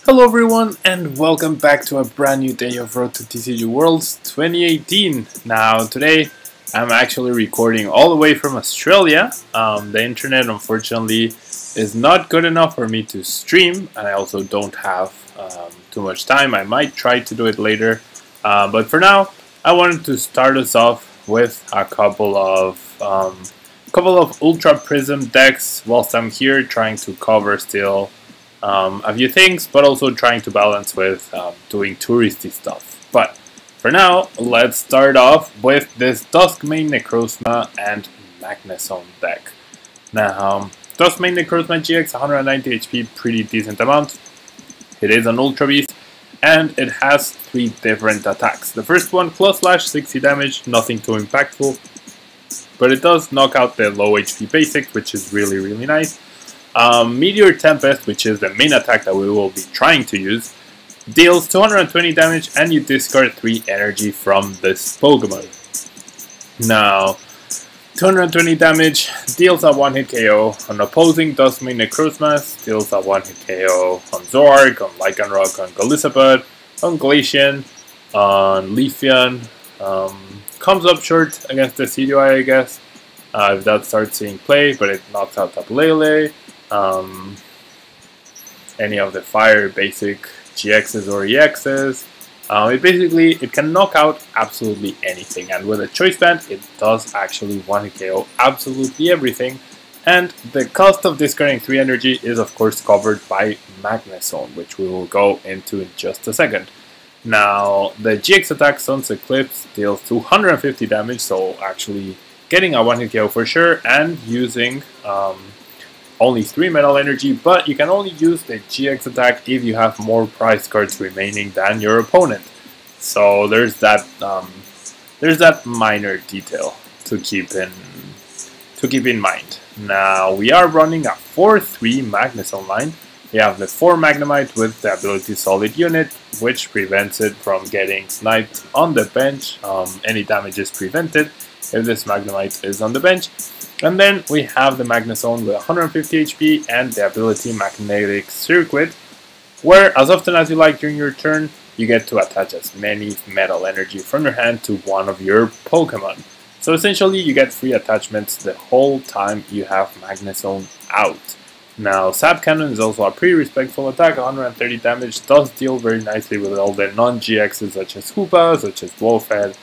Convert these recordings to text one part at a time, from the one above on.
Hello everyone and welcome back to a brand new day of Road to TCG Worlds 2018. Now today I'm actually recording all the way from Australia. The internet unfortunately is not good enough for me to stream, and I also don't have too much time. I might try to do it later, but for now I wanted to start us off with a couple of Ultra Prism decks whilst I'm here trying to cover still a few things, but also trying to balance with doing touristy stuff. But for now, let's start off with this Dusk main Necrozma and Magnezone deck. Now, Dusk main Necrozma-GX 190 HP, pretty decent amount. It is an Ultra Beast, and it has 3 different attacks. The first one, Claw Slash, 60 damage, nothing too impactful, but it does knock out the low HP basics, which is really nice. Meteor Tempest, which is the main attack that we will be trying to use, deals 220 damage and you discard 3 energy from this Pokemon. Now, 220 damage deals a 1-hit KO on opposing Dusk main Necrozmas, deals a 1-hit KO on Zork, on Lycanroc, on Golisopod, on Glacian, on Leafeon. Comes up short against the CDI, I guess, if that starts seeing play, but it knocks out Tablemon. Any of the fire basic GXs or EXs. It can knock out absolutely anything, and with a choice band it does actually 1-hit KO absolutely everything, and the cost of discarding 3 energy is of course covered by Magnezone, which we will go into in just a second. Now, the GX attack Sun's Eclipse deals 250 damage, so actually getting a 1-hit KO for sure, and using only 3 metal energy, but you can only use the GX attack if you have more prize cards remaining than your opponent. So there's that minor detail to keep in mind. Now we are running a 4-3 Magnezone line. We have the 4 Magnemite with the ability Solid Unit, which prevents it from getting sniped on the bench. Any damage is prevented if this Magnemite is on the bench. And then we have the Magnezone with 150 HP and the ability Magnetic Circuit, where as often as you like during your turn, you get to attach as many metal energy from your hand to one of your Pokemon. So essentially you get free attachments the whole time you have Magnezone out. Now, Sap Cannon is also a pretty respectful attack, 130 damage, does deal very nicely with all the non-GXs such as Hoopa, such as Wolfhead.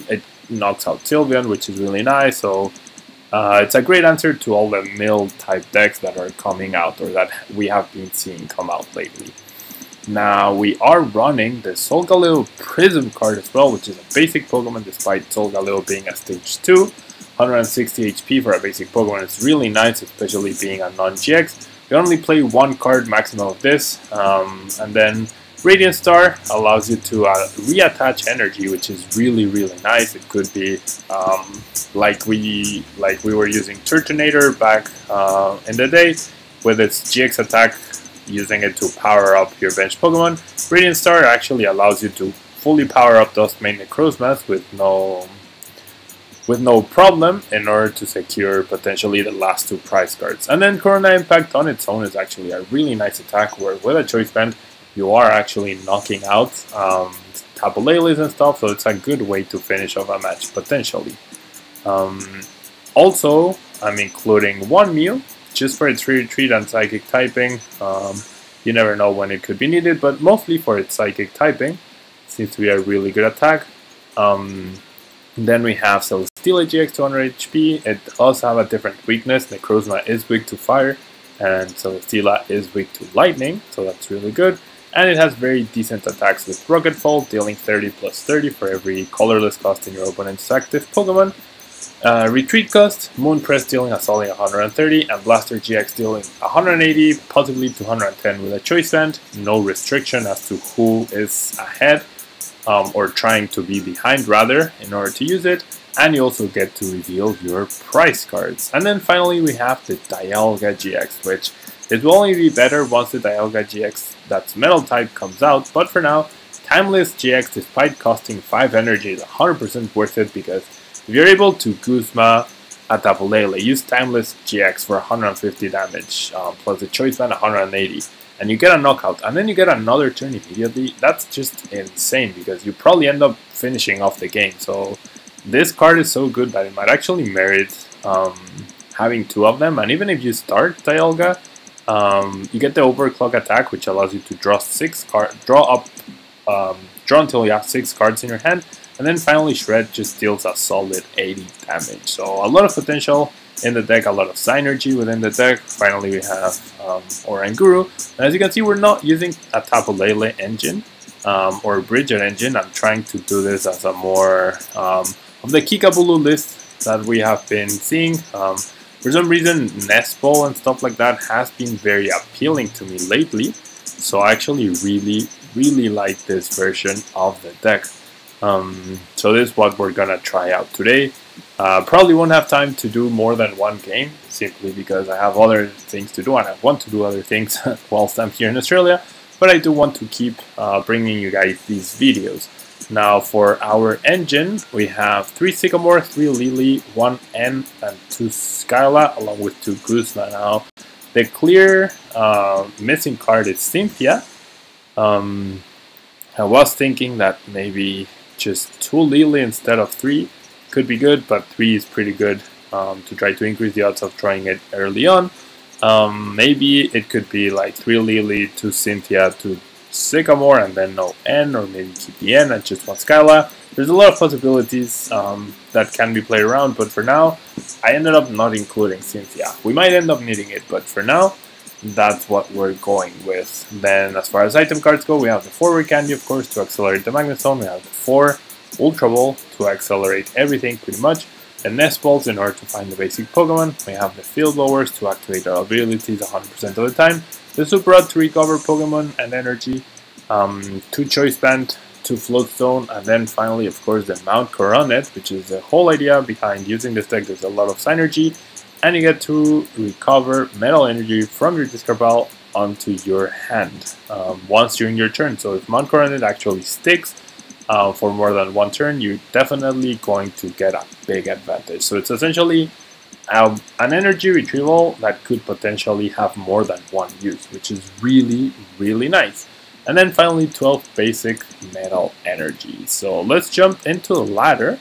It knocks out Sylveon, which is really nice, so it's a great answer to all the mill type decks that are coming out, or that we have been seeing come out lately. Now we are running the Solgaleo PRISM card as well, which is a basic Pokemon despite Solgaleo being a stage 2. 160 HP for a basic Pokemon is really nice, especially being a non-GX. You only play 1 card maximum of this, and then Radiant Star allows you to reattach energy, which is really nice. It could be like we were using Turtonator back in the day with its GX attack, using it to power up your bench Pokemon. Radiant Star actually allows you to fully power up those main Necrozmas with no problem in order to secure potentially the last 2 prize cards. And then Corona Impact on its own is actually a really nice attack, where with a choice band you are actually knocking out Tablemon and stuff, so it's a good way to finish off a match potentially. Also, I'm including 1 Mew just for its retreat and psychic typing. You never know when it could be needed, but mostly for its psychic typing. It seems to be a really good attack. Then we have Celesteela-GX 200 HP. It does have a different weakness. Necrozma is weak to fire, and Celesteela is weak to lightning, so that's really good. And it has very decent attacks with Rocket Fall, dealing 30 plus 30 for every colorless cost in your opponent's active Pokemon. Retreat cost, Moon Press dealing a solid 130, and Blaster GX dealing 180, possibly 210 with a choice band. No restriction as to who is ahead, or trying to be behind rather, in order to use it. And you also get to reveal your prize cards. And then finally we have the Dialga-GX, which it will only be better once the Dialga-GX that's metal type comes out, but for now, Timeless GX, despite costing 5 energy, is 100% worth it, because if you're able to Guzma a Tablemon, use Timeless GX for 150 damage, plus the choice band 180. and you get a knockout, and then you get another turn immediately, that's just insane, because you probably end up finishing off the game. So this card is so good that it might actually merit having 2 of them. And even if you start Dialga, you get the overclock attack, which allows you to draw draw until you have 6 cards in your hand, and then finally Shred just deals a solid 80 damage. So a lot of potential in the deck, a lot of synergy within the deck. Finally we have Oranguru, and as you can see, we're not using a Tablemon engine or Bridget engine. I'm trying to do this as a more of the Kickapoo list that we have been seeing. For some reason, Nest Ball and stuff like that has been very appealing to me lately, so I actually really like this version of the deck. So this is what we're gonna try out today. Probably won't have time to do more than 1 game, simply because I have other things to do, and I want to do other things whilst I'm here in Australia, but I do want to keep bringing you guys these videos. Now for our engine, we have 3 Sycamore, 3 Lillie, 1 N, and 2 Skyla, along with 2 Guzma. Now, the clear missing card is Cynthia. I was thinking that maybe just 2 Lillie instead of 3 could be good, but 3 is pretty good to try to increase the odds of trying it early on. Maybe it could be like 3 Lillie, 2 Cynthia, 2 Sycamore, and then no N, or maybe keep the N and just 1 Skyla. There's a lot of possibilities that can be played around, but for now, I ended up not including Cynthia. We might end up needing it, but for now, that's what we're going with. Then, as far as item cards go, we have the 4 Rare Candy, of course, to accelerate the Magnezone. We have the 4 Ultra Ball to accelerate everything, pretty much. The Nest Balls in order to find the basic Pokemon. We have the Field Blowers to activate our abilities 100% of the time. The Super Rod to recover Pokemon and energy, 2 Choice Band, 2 Float Stone, and then finally, of course, the Mount Coronet, which is the whole idea behind using this deck. There's a lot of synergy, and you get to recover metal energy from your discard pile onto your hand once during your turn. So if Mount Coronet actually sticks for more than 1 turn, you're definitely going to get a big advantage. So it's essentially an energy retrieval that could potentially have more than 1 use, which is really nice. And then finally 12 basic metal energy. So let's jump into the ladder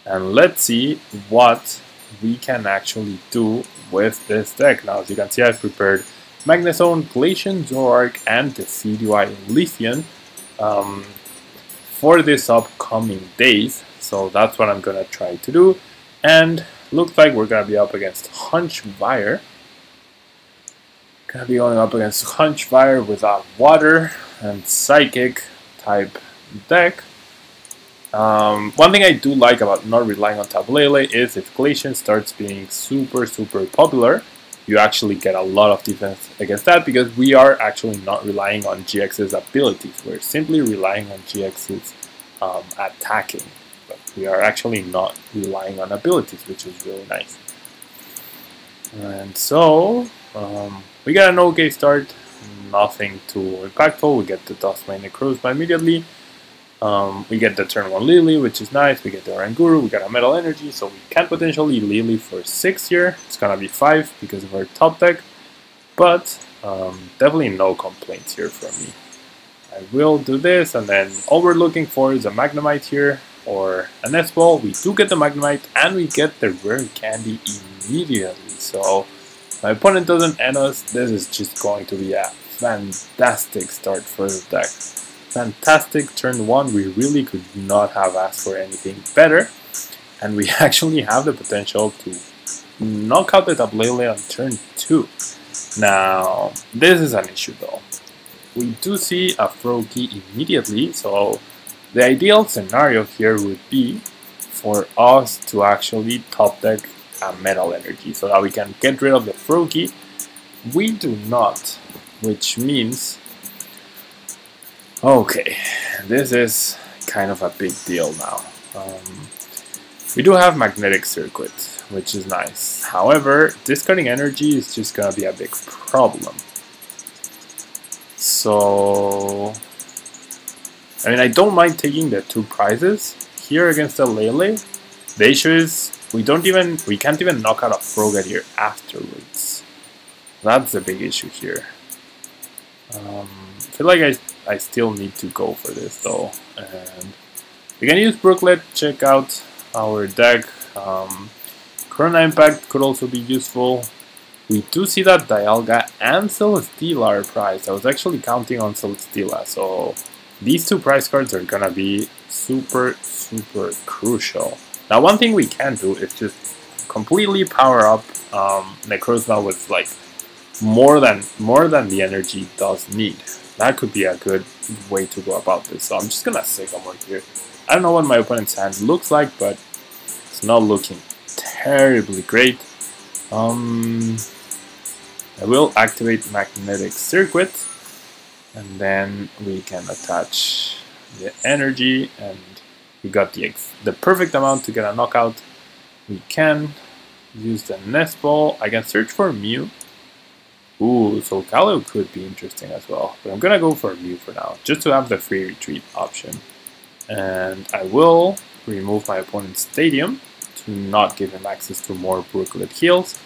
and let's see what we can actually do with this deck. Now, as you can see, I've prepared Magnezone, Glacian, Zoroark, and the CDY Lithium for this upcoming days. So that's what I'm gonna try to do. And looks like we're gonna be up against Hunchfire. Gonna be going up against Hunchfire with a water and psychic type deck. One thing I do like about not relying on Tablemon is if Glacian starts being super popular, you actually get a lot of defense against that, because we are actually not relying on GX's abilities. We're simply relying on GX's attacking. But we are actually not relying on abilities, which is really nice. And so, we got an okay start. Nothing too impactful. We get the Dusk by Necrozma immediately. We get the turn 1 Lillie, which is nice. We get the Oranguru, we got a Metal Energy, so we can potentially Lillie for 6 here. It's gonna be 5 because of our top deck, but definitely no complaints here from me. I will do this, and then all we're looking for is a Magnemite here, or a Nest Ball. We do get the Magnemite, and we get the Rare Candy immediately. So my opponent doesn't end us. This is just going to be a fantastic start for the deck. Fantastic turn 1. We really could not have asked for anything better, and we actually have the potential to knock out the Tablemon on turn 2. Now, this is an issue though. We do see a Froakie immediately, so the ideal scenario here would be for us to actually top deck a Metal Energy so that we can get rid of the Froakie. We do not, which means, okay, this is kind of a big deal now. We do have Magnetic Circuit, which is nice. However, discarding energy is just gonna be a big problem. So, I mean, I don't mind taking the 2 prizes here against the Lillie. The issue is we can't even knock out a Frogadier afterwards. That's the big issue here. feel like I still need to go for this though. And we can use Brooklet, check out our deck. Corona Impact could also be useful. We do see that Dialga and Celesteela are priced. I was actually counting on Celesteela, so these two prize cards are gonna be super crucial. Now one thing we can do is just completely power up Necrozma with like more than the energy does need. That could be a good way to go about this. So I'm just gonna Sycamore here. I don't know what my opponent's hand looks like, but it's not looking terribly great. I will activate Magnetic Circuit, and then we can attach the energy, and we got the perfect amount to get a knockout. We can use the Nest Ball. I can search for Mew. Ooh, Solgaleo could be interesting as well, but I'm gonna go for Mew for now, just to have the free retreat option. And I will remove my opponent's Stadium to not give him access to more Brooklet heals.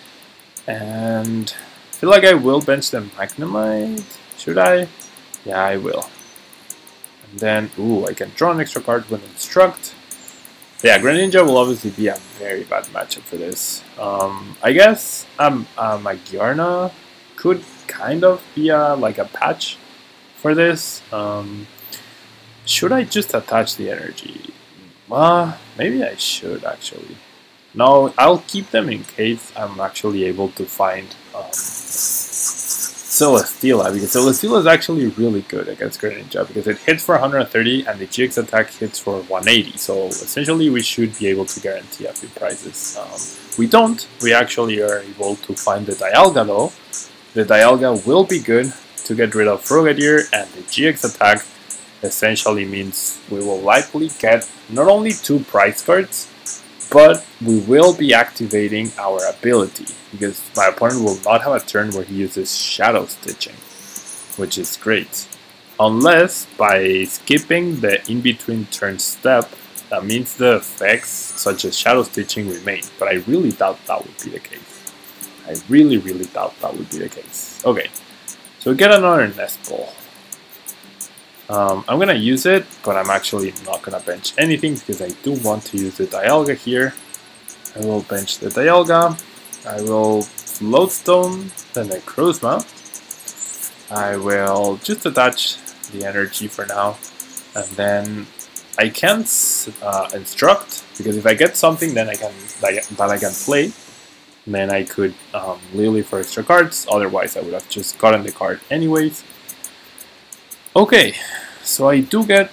And I feel like I will bench the Magnemite. Should I? Yeah, I will. And then, ooh, I can draw an extra card with Instruct. Yeah, Greninja will obviously be a very bad matchup for this. I guess my Giarna could kind of be like a patch for this. Should I just attach the energy? Maybe I should actually. No, I'll keep them in case I'm actually able to find Celesteela, because Celesteela is actually really good against Greninja because it hits for 130 and the GX attack hits for 180. So essentially we should be able to guarantee a few prizes. We don't. We actually are able to find the Dialga though. The Dialga will be good to get rid of Frogadier, and the GX attack essentially means we will likely get not only 2 prize cards, but we will be activating our ability, because my opponent will not have a turn where he uses Shadow Stitching, which is great. Unless by skipping the in-between turn step, that means the effects such as Shadow Stitching remain, but I really doubt that would be the case. I really doubt that would be the case. Okay, so we get another Nest Ball. I'm gonna use it, but I'm actually not gonna bench anything because I do want to use the Dialga here. I will bench the Dialga. I will Float Stone the Necrozma. I will just attach the energy for now, and then I can Instruct, because if I get something then I can play, then I could Lillie for extra cards. Otherwise I would have just gotten the card anyways. Okay, so I do get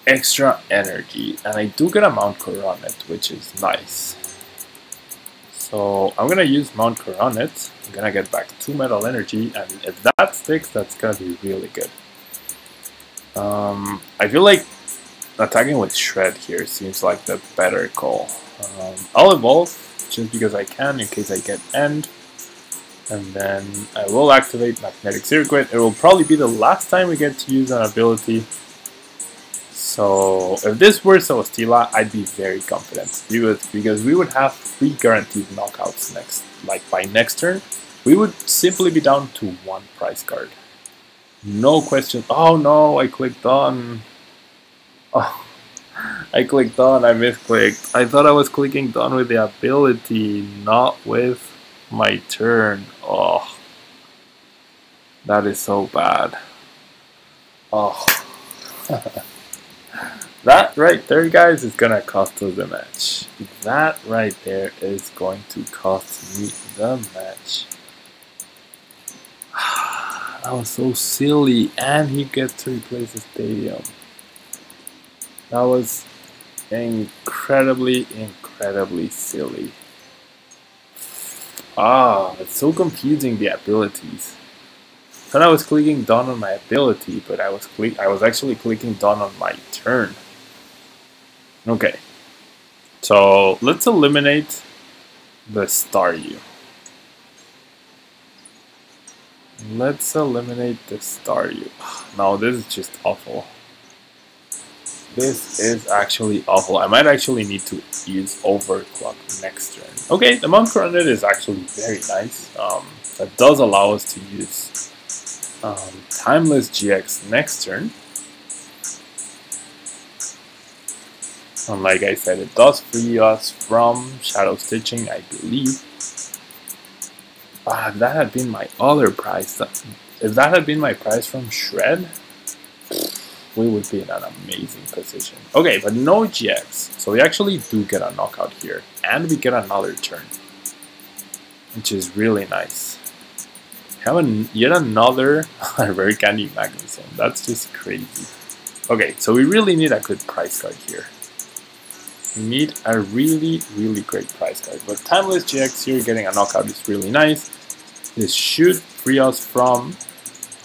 extra energy, and I do get a Mount Coronet, which is nice. So I'm gonna use Mount Coronet. I'm gonna get back 2 metal energy, and if that sticks, that's gonna be really good. I feel like attacking with Shred here seems like the better call. I'll evolve just because I can in case I get End. And then I will activate Magnetic Circuit. It will probably be the last time we get to use an ability. So if this were Celesteela, I'd be very confident. Because we would have 3 guaranteed knockouts by next turn. We would simply be down to 1 prize card. No question. Oh no, I clicked on. Oh, I clicked on, I misclicked. I thought I was clicking done with the ability, not with my turn. Oh, that is so bad. Oh, that right there, guys, is gonna cost us the match. That right there is going to cost me the match. That was so silly, and he gets to replace the Stadium. That was incredibly silly. It's so confusing, the abilities. I thought I was clicking done on my ability, but I was actually clicking done on my turn. Okay, so let's eliminate the Staryu. Let's eliminate the Staryu. No, this is just awful. This is actually awful. I might actually need to use Overclock next turn. Okay, the Mount Coronet is actually very nice. That does allow us to use Timeless GX next turn. And like I said, it does free us from Shadow Stitching, I believe. If that had been my other prize, if that had been my prize from Shred, we would be in an amazing position. Okay, but no GX, so we actually do get a knockout here, and we get another turn, which is really nice. Have yet another Rare Candy Magnezone. That's just crazy. Okay, so we really need a good prize card here. We need a really, really great prize card. But Timeless GX here getting a knockout is really nice. This should free us from...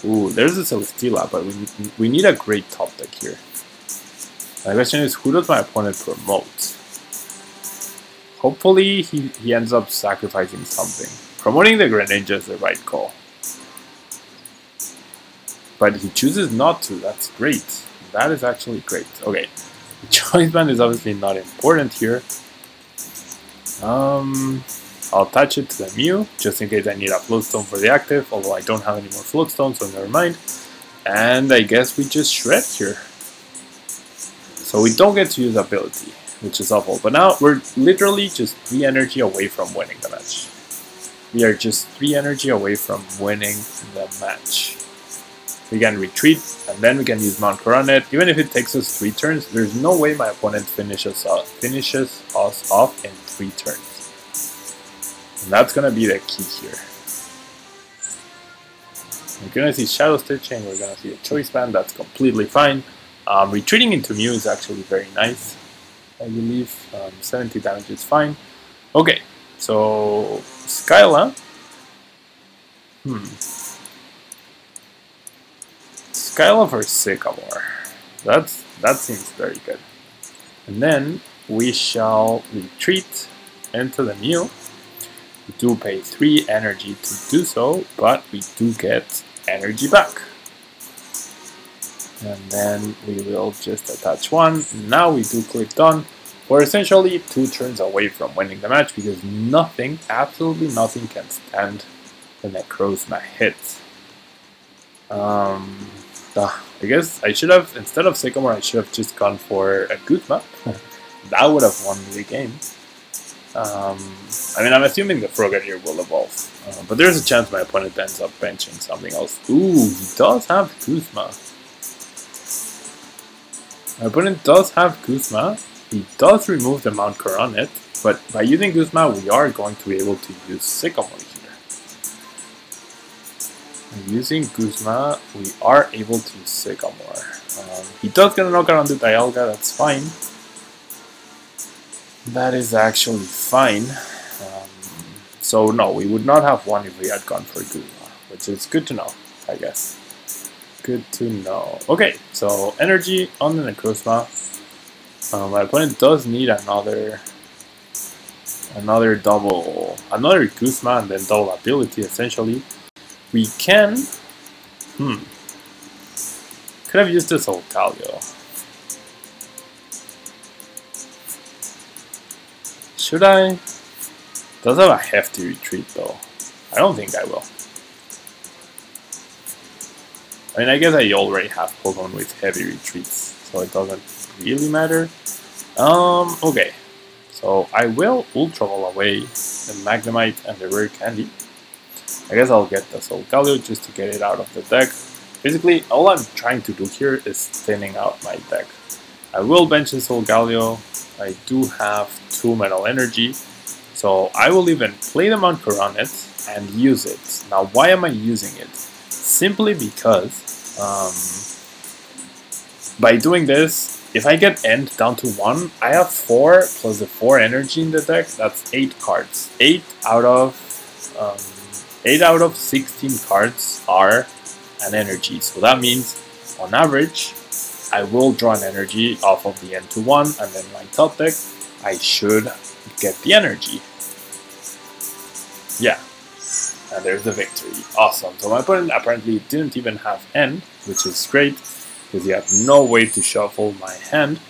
Ooh, there's a Celesteela, but we need a great top deck here. My question is, who does my opponent promote? Hopefully he ends up sacrificing something. Promoting the Greninja is the right call. But he chooses not to, that's great. That is actually great. Okay. Choice band is obviously not important here. I'll attach it to the Mew, just in case I need a Float Stone for the active, although I don't have any more Float Stones, so never mind. And I guess we just shred here. So we don't get to use ability, which is awful. But now we're literally just 3 energy away from winning the match. We are just 3 energy away from winning the match. We can retreat, and then we can use Mount Coronet. Even if it takes us 3 turns, there's no way my opponent finishes us off in 3 turns. And that's gonna be the key here. We're gonna see Shadow Stitching, we're gonna see a Choice Band, that's completely fine. Retreating into Mew is actually very nice, I believe. 70 damage is fine. Okay, so Skyla. Skyla for Sycamore. That seems very good. And then we shall retreat into the Mew. We do pay 3 energy to do so, but we do get energy back. And then we will just attach 1. Now we do click done. We're essentially 2 turns away from winning the match because nothing, absolutely nothing can stand the Necrozma hit. I guess I should have, instead of Sycamore, I should have just gone for a Guzma. That would have won the game. I mean, I'm assuming the Frogadier will evolve. But there's a chance my opponent ends up benching something else. Ooh, he does have Guzma. My opponent does have Guzma. He does remove the Mount Coronet, but by using Guzma, we are going to be able to use Sycamore here. Using Guzma, we are able to use Sycamore. He does get a knockout on the Dialga, that's fine. That is actually fine. So no, we would not have won if we had gone for Guzma, which is good to know, I guess. Good to know. Okay, so energy on the Necrozma. My opponent does need another Guzma and then double ability essentially. We can could have used this Solgaleo. Should I? Does have a hefty retreat though. I don't think I will. I mean, I guess I already have Pokemon with heavy retreats, so it doesn't really matter. Okay. So I will Ultra Ball away the Magnemite and the Rare Candy. I guess I'll get the Solgaleo just to get it out of the deck. Basically, all I'm trying to do here is thinning out my deck. I will bench the Solgaleo. I do have 2 Metal Energy, so I will even play the Mount Coronet and use it. Now, why am I using it? Simply because by doing this, if I get End down to 1, I have 4 plus the 4 energy in the deck. That's 8 cards. 8 out of 16 cards are an energy. So that means, on average, I will draw an energy off of the End to 1, and then my top deck, I should get the energy. Yeah. And there's the victory. Awesome. So my opponent apparently didn't even have End, which is great, because he had no way to shuffle my hand.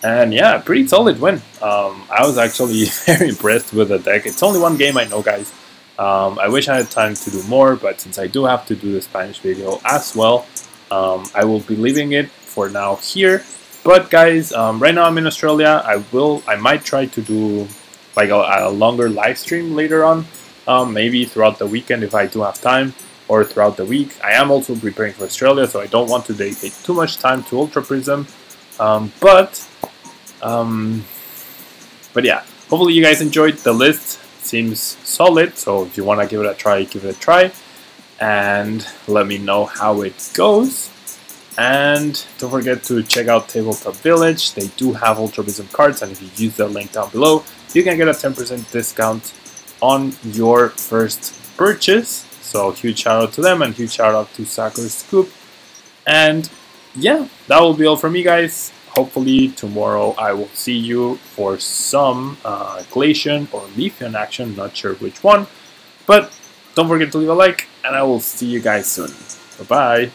And yeah, pretty solid win. I was actually very impressed with the deck. It's only 1 game, I know, guys. I wish I had time to do more, but since I do have to do the Spanish video as well, I will be leaving it for now here. But guys, right now I'm in Australia. I might try to do like a longer live stream later on, maybe throughout the weekend if I do have time, or throughout the week. I am also preparing for Australia, so I don't want to dedicate too much time to Ultra Prism. But yeah, hopefully you guys enjoyed the list. Seems solid, so if you want to give it a try, give it a try, and let me know how it goes. And don't forget to check out Tabletop Village. They do have Ultra Prism cards, and if you use the link down below, you can get a 10% discount on your first purchase. So huge shout out to them, and huge shout out to Sakura Scoop. And yeah, that will be all from me, guys. Hopefully tomorrow I will see you for some Glacian or Leafeon action, not sure which one. But don't forget to leave a like, and I will see you guys soon. Bye-bye.